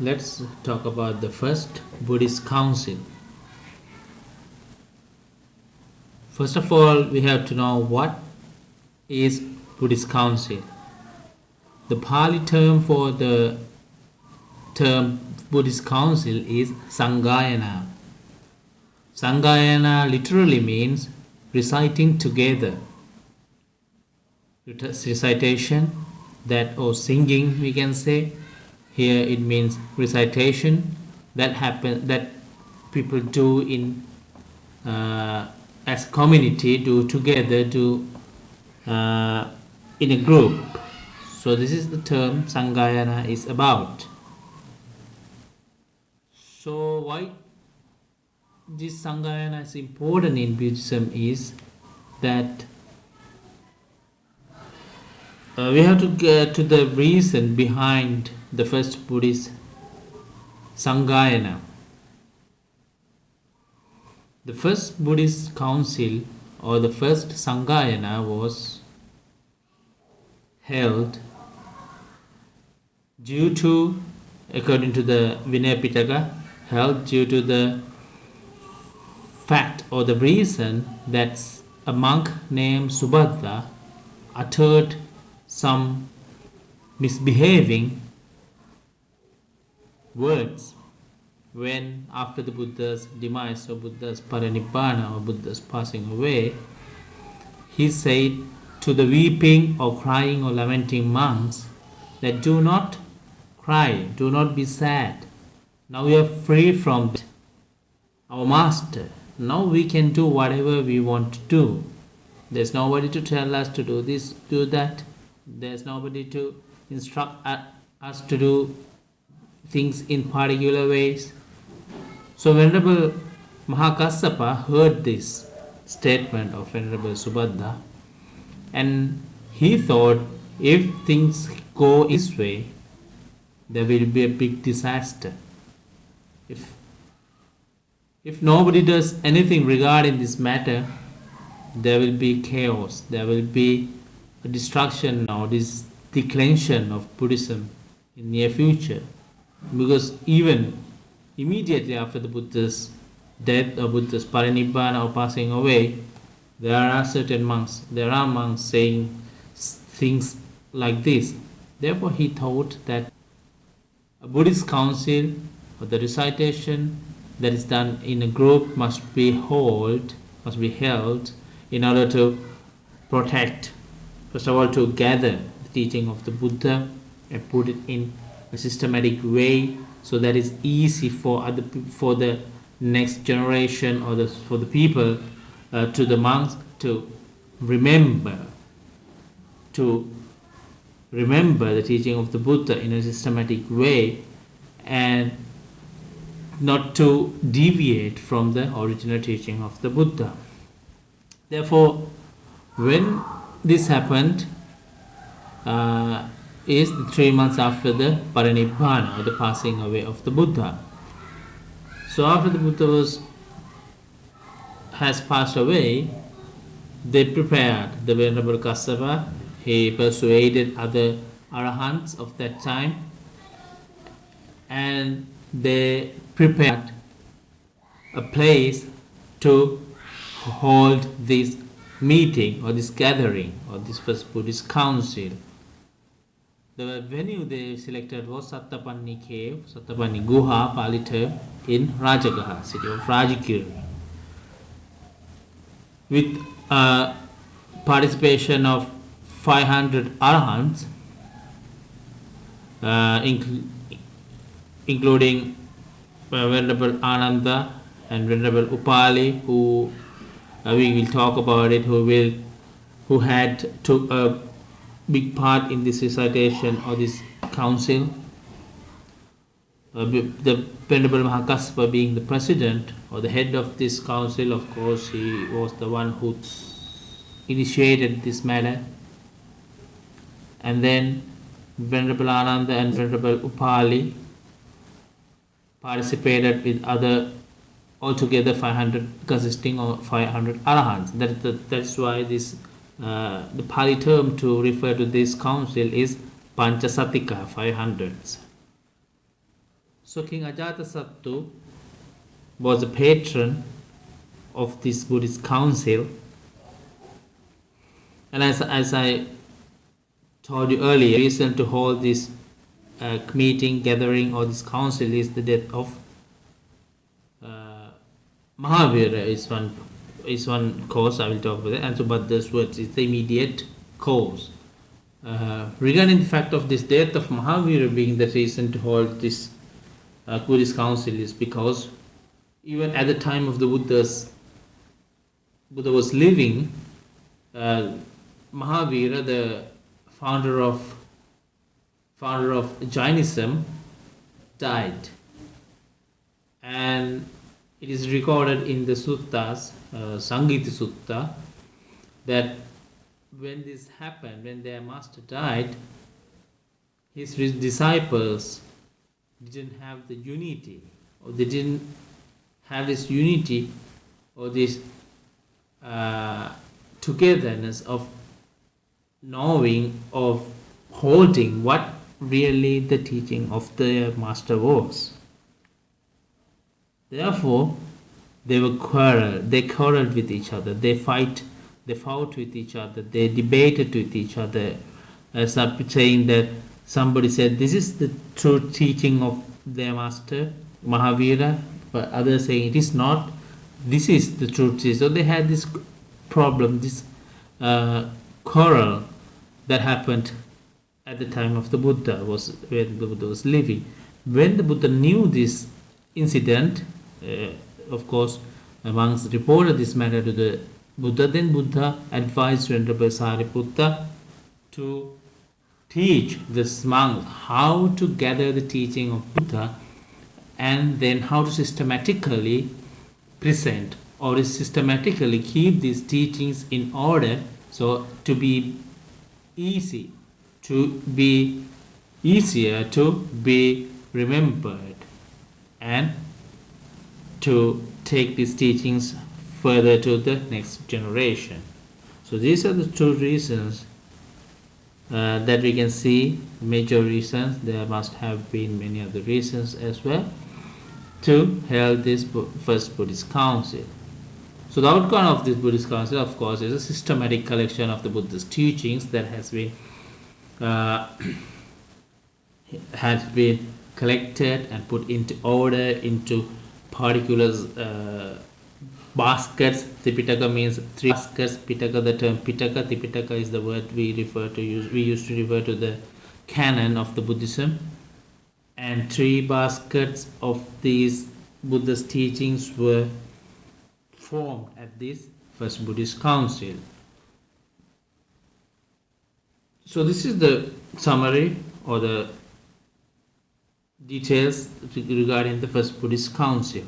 let's talk about the first Buddhist council. First of all, we have to know what is Buddhist council. The Pali term for the term Buddhist council is Sangayana. Sangayana literally means reciting together. Recitation, that or singing we can say. Here it means recitation that people do in as community, do together, do in a group. So this is the term Sangayana is about. So why this Sangayana is important in Buddhism is that we have to get to the reason behind the first Buddhist Sangayana. The first Buddhist council or the first Sangayana was held due to, according to the Vinaya Pitaka, held due to the fact or the reason that a monk named Subhadra uttered some misbehaving words when after the Buddha's demise or Buddha's paranibbana or Buddha's passing away. He said to the weeping or crying or lamenting monks that do not cry, do not be sad. Now we are free from our master. Now we can do whatever we want to do. There's nobody to tell us to do this, do that. There's nobody to instruct us to do things in particular ways. So Venerable Mahakassapa heard this statement of Venerable Subhadra, and he thought if things go this way, there will be a big disaster. If nobody does anything regarding this matter, there will be chaos, there will be a destruction or this declension of Buddhism in near future. Because even immediately after the Buddha's death or Buddha's paranibbana or passing away, there are monks saying things like this. Therefore he thought that a Buddhist council or the recitation that is done in a group must be held in order to protect, first of all, to gather the teaching of the Buddha and put it in a systematic way so that it's easy for the next generation or for the people, to the monks to remember the teaching of the Buddha in a systematic way and not to deviate from the original teaching of the Buddha. Therefore, when this happened, is 3 months after the paranibbana or the passing away of the Buddha. So after the Buddha has passed away, they prepared, the Venerable Kassapa, he persuaded other arahants of that time, and they prepared a place to hold this meeting or this gathering or this first Buddhist council. The venue they selected was Sattapanni Cave, Sattapanni Guha, Pali term, in Rajagaha, city of Rajagiri, with participation of 500 arahants, including Venerable Ananda and Venerable Upali, who we will talk about it, who took a big part in this recitation or this council. The Venerable Mahakassapa being the president or the head of this council, of course, he was the one who initiated this matter. And then Venerable Ananda and Venerable Upali participated with other, altogether 500, consisting of 500 arahants. That's why this the Pali term to refer to this council is Panchasatika, 500s. So King Ajatasattu was a patron of this Buddhist council, and as I told you earlier, the reason to hold this meeting, gathering, or this council is the death of Mahavira is one cause. I will talk about it, and so but this words is the immediate cause. Regarding the fact of this death of Mahavira being the reason to hold this Buddhist council is because even at the time of the Buddha was living, Mahavira, the founder of Jainism, died, and it is recorded in the suttas, Sangita Sutta, that when this happened, when their master died, his disciples didn't have the unity, or they didn't have this unity or this togetherness of knowing, of holding what really the teaching of their master was. Therefore, they quarreled with each other, they fought with each other, they debated with each other, saying that somebody said this is the true teaching of their master Mahavira, but others saying it is not, this is the truth. So they had this problem, this quarrel that happened at the time of the Buddha, when the Buddha was living. When the Buddha knew this incident, of course, the monks reported this matter to the Buddha. Then Buddha advised Venerable Sariputta to teach this monk how to gather the teaching of Buddha, and then how to systematically present or systematically keep these teachings in order, so to be easier to be remembered, and to take these teachings further to the next generation. So these are the two reasons that we can see, major reasons. There must have been many other reasons as well to hold this first Buddhist council. So the outcome of this Buddhist council, of course, is a systematic collection of the Buddhist teachings that has been collected and put into order into particular baskets. Tipitaka means 3 baskets. Pitaka, the term Pitaka, Tipitaka is the word we used to refer to the canon of the Buddhism. And 3 baskets of these Buddhist teachings were formed at this first Buddhist council. So this is the summary or the details regarding the first Buddhist council.